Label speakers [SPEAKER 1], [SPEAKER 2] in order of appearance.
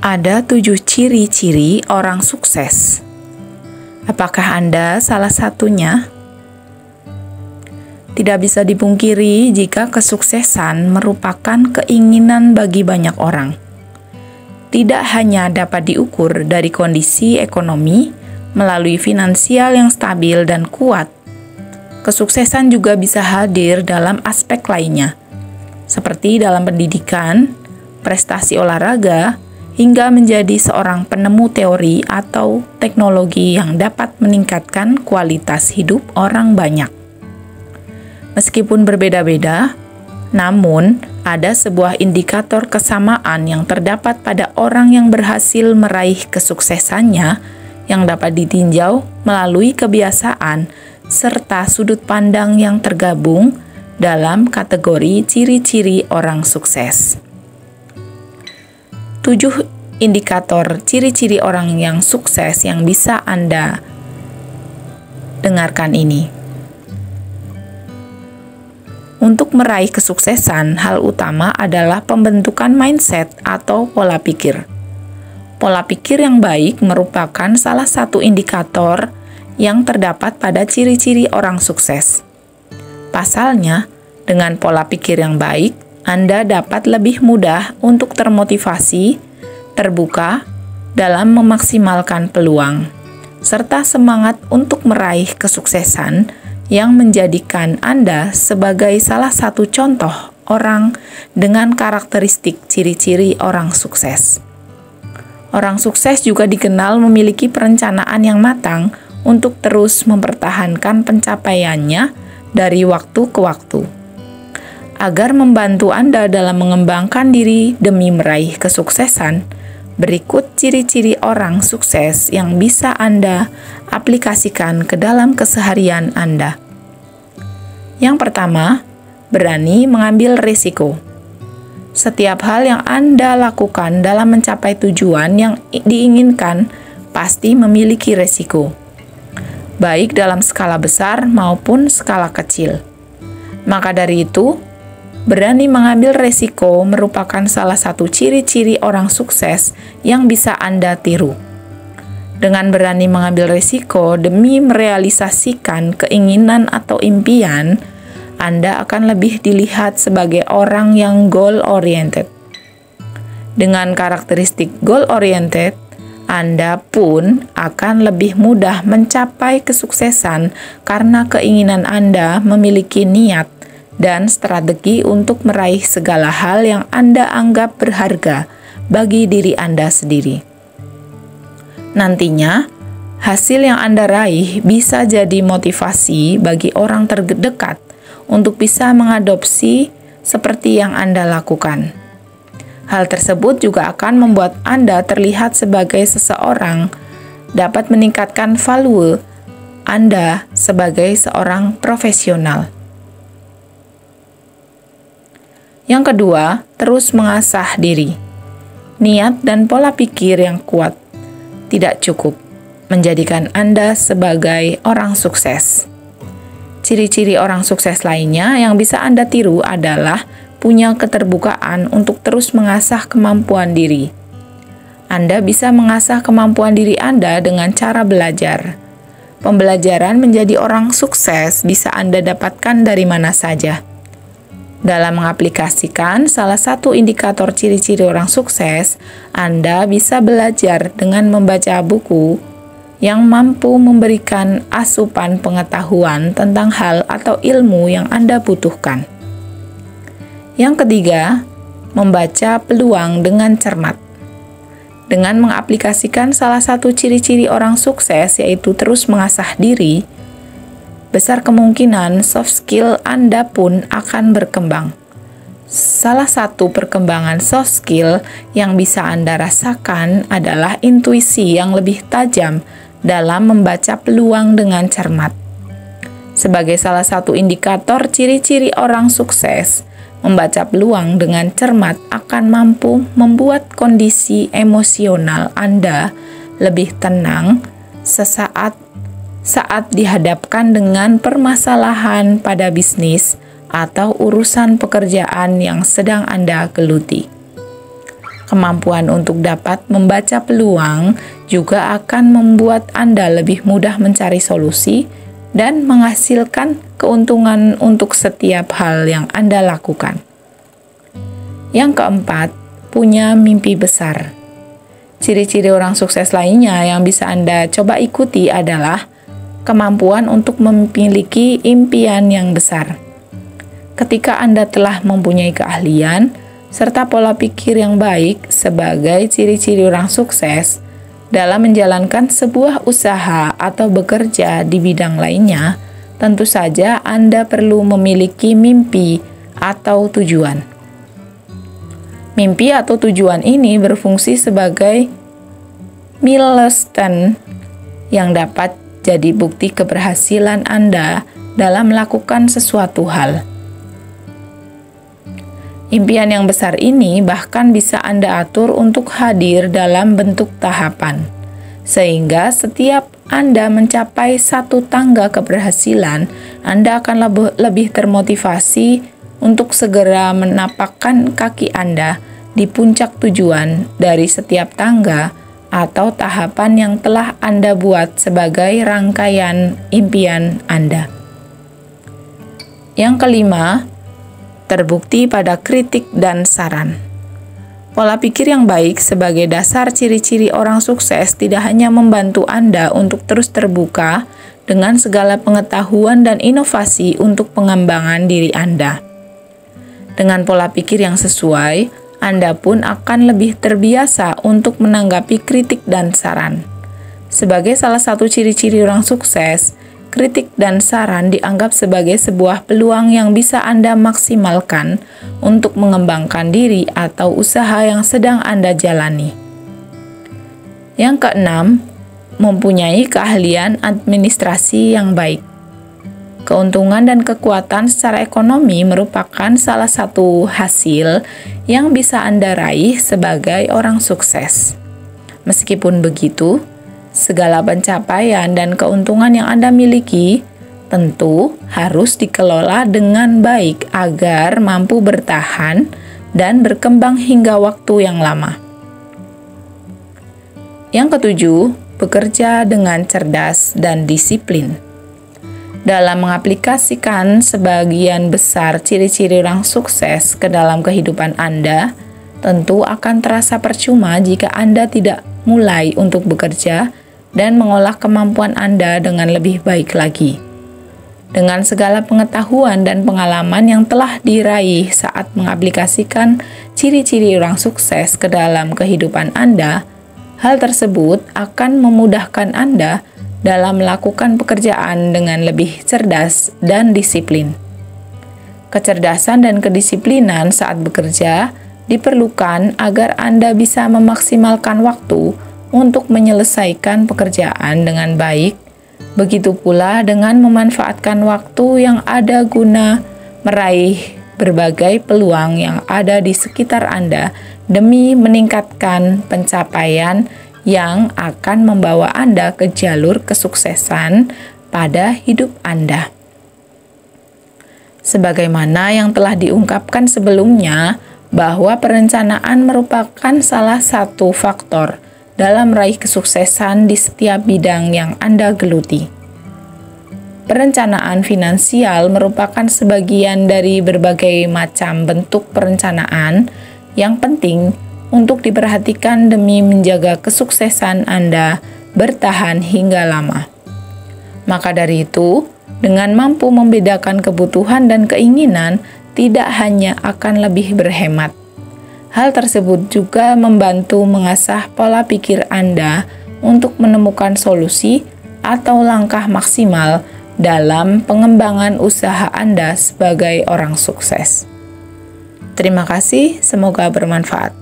[SPEAKER 1] Ada 7 ciri-ciri orang sukses. Apakah Anda salah satunya? Tidak bisa dipungkiri jika kesuksesan merupakan keinginan bagi banyak orang. Tidak hanya dapat diukur dari kondisi ekonomi melalui finansial yang stabil dan kuat. Kesuksesan juga bisa hadir dalam aspek lainnya, seperti dalam pendidikan, prestasi olahraga, hingga menjadi seorang penemu teori atau teknologi yang dapat meningkatkan kualitas hidup orang banyak. Meskipun berbeda-beda, namun ada sebuah indikator kesamaan yang terdapat pada orang yang berhasil meraih kesuksesannya yang dapat ditinjau melalui kebiasaan serta sudut pandang yang tergabung dalam kategori ciri-ciri orang sukses. 7 indikator ciri-ciri orang yang sukses yang bisa Anda dengarkan ini. Untuk meraih kesuksesan, hal utama adalah pembentukan mindset atau pola pikir. Pola pikir yang baik merupakan salah satu indikator yang terdapat pada ciri-ciri orang sukses. Pasalnya, dengan pola pikir yang baik, Anda dapat lebih mudah untuk termotivasi, terbuka dalam memaksimalkan peluang, serta semangat untuk meraih kesuksesan yang menjadikan Anda sebagai salah satu contoh orang dengan karakteristik ciri-ciri orang sukses. Orang sukses juga dikenal memiliki perencanaan yang matang untuk terus mempertahankan pencapaiannya dari waktu ke waktu. Agar membantu Anda dalam mengembangkan diri demi meraih kesuksesan, berikut ciri-ciri orang sukses yang bisa Anda aplikasikan ke dalam keseharian Anda. Yang pertama, berani mengambil risiko. Setiap hal yang Anda lakukan dalam mencapai tujuan yang diinginkan pasti memiliki risiko, baik dalam skala besar maupun skala kecil. Maka dari itu, berani mengambil risiko merupakan salah satu ciri-ciri orang sukses yang bisa Anda tiru. Dengan berani mengambil risiko demi merealisasikan keinginan atau impian, Anda akan lebih dilihat sebagai orang yang goal-oriented. Dengan karakteristik goal-oriented, Anda pun akan lebih mudah mencapai kesuksesan karena keinginan Anda memiliki niat dan strategi untuk meraih segala hal yang Anda anggap berharga bagi diri Anda sendiri. Nantinya, hasil yang Anda raih bisa jadi motivasi bagi orang terdekat untuk bisa mengadopsi seperti yang Anda lakukan. Hal tersebut juga akan membuat Anda terlihat sebagai seseorang dapat meningkatkan value Anda sebagai seorang profesional. Yang kedua, terus mengasah diri. Niat dan pola pikir yang kuat tidak cukup menjadikan Anda sebagai orang sukses. Ciri-ciri orang sukses lainnya yang bisa Anda tiru adalah punya keterbukaan untuk terus mengasah kemampuan diri. Anda bisa mengasah kemampuan diri Anda dengan cara belajar. Pembelajaran menjadi orang sukses bisa Anda dapatkan dari mana saja. Dalam mengaplikasikan salah satu indikator ciri-ciri orang sukses, Anda bisa belajar dengan membaca buku yang mampu memberikan asupan pengetahuan tentang hal atau ilmu yang Anda butuhkan. Yang ketiga, membaca peluang dengan cermat. Dengan mengaplikasikan salah satu ciri-ciri orang sukses, yaitu terus mengasah diri, besar kemungkinan soft skill Anda pun akan berkembang. Salah satu perkembangan soft skill yang bisa Anda rasakan adalah intuisi yang lebih tajam dalam membaca peluang dengan cermat. Sebagai salah satu indikator ciri-ciri orang sukses, membaca peluang dengan cermat akan mampu membuat kondisi emosional Anda lebih tenang saat dihadapkan dengan permasalahan pada bisnis atau urusan pekerjaan yang sedang Anda geluti. Kemampuan untuk dapat membaca peluang juga akan membuat Anda lebih mudah mencari solusi dan menghasilkan keuntungan untuk setiap hal yang Anda lakukan. Yang keempat, punya mimpi besar. Ciri-ciri orang sukses lainnya yang bisa Anda coba ikuti adalah kemampuan untuk memiliki impian yang besar. Ketika Anda telah mempunyai keahlian serta pola pikir yang baik sebagai ciri-ciri orang sukses dalam menjalankan sebuah usaha atau bekerja di bidang lainnya, tentu saja Anda perlu memiliki mimpi atau tujuan. Mimpi atau tujuan ini berfungsi sebagai milestone yang dapat jadi bukti keberhasilan Anda dalam melakukan sesuatu hal. Impian yang besar ini bahkan bisa Anda atur untuk hadir dalam bentuk tahapan, sehingga setiap Anda mencapai satu tangga keberhasilan, Anda akan lebih termotivasi untuk segera menapakkan kaki Anda di puncak tujuan dari setiap tangga atau tahapan yang telah Anda buat sebagai rangkaian impian Anda. Yang kelima, terbukti pada kritik dan saran. Pola pikir yang baik sebagai dasar ciri-ciri orang sukses tidak hanya membantu Anda untuk terus terbuka dengan segala pengetahuan dan inovasi untuk pengembangan diri Anda. Dengan pola pikir yang sesuai, Anda pun akan lebih terbiasa untuk menanggapi kritik dan saran. Sebagai salah satu ciri-ciri orang sukses, kritik dan saran dianggap sebagai sebuah peluang yang bisa Anda maksimalkan untuk mengembangkan diri atau usaha yang sedang Anda jalani. Yang keenam, mempunyai keahlian administrasi yang baik. Keuntungan dan kekuatan secara ekonomi merupakan salah satu hasil yang bisa Anda raih sebagai orang sukses. Meskipun begitu, segala pencapaian dan keuntungan yang Anda miliki tentu harus dikelola dengan baik agar mampu bertahan dan berkembang hingga waktu yang lama. Yang ketujuh, bekerja dengan cerdas dan disiplin. Dalam mengaplikasikan sebagian besar ciri-ciri orang sukses ke dalam kehidupan Anda, tentu akan terasa percuma jika Anda tidak mulai untuk bekerja dan mengolah kemampuan Anda dengan lebih baik lagi. Dengan segala pengetahuan dan pengalaman yang telah diraih saat mengaplikasikan ciri-ciri orang sukses ke dalam kehidupan Anda, hal tersebut akan memudahkan Anda dalam melakukan pekerjaan dengan lebih cerdas dan disiplin. Kecerdasan dan kedisiplinan saat bekerja diperlukan agar Anda bisa memaksimalkan waktu untuk menyelesaikan pekerjaan dengan baik, begitu pula dengan memanfaatkan waktu yang ada guna meraih berbagai peluang yang ada di sekitar Anda demi meningkatkan pencapaian yang akan membawa Anda ke jalur kesuksesan pada hidup Anda. Sebagaimana yang telah diungkapkan sebelumnya, bahwa perencanaan merupakan salah satu faktor dalam meraih kesuksesan di setiap bidang yang Anda geluti. Perencanaan finansial merupakan sebagian dari berbagai macam bentuk perencanaan yang penting untuk diperhatikan demi menjaga kesuksesan Anda bertahan hingga lama. Maka dari itu, dengan mampu membedakan kebutuhan dan keinginan, tidak hanya akan lebih berhemat. Hal tersebut juga membantu mengasah pola pikir Anda untuk menemukan solusi atau langkah maksimal dalam pengembangan usaha Anda sebagai orang sukses. Terima kasih, semoga bermanfaat.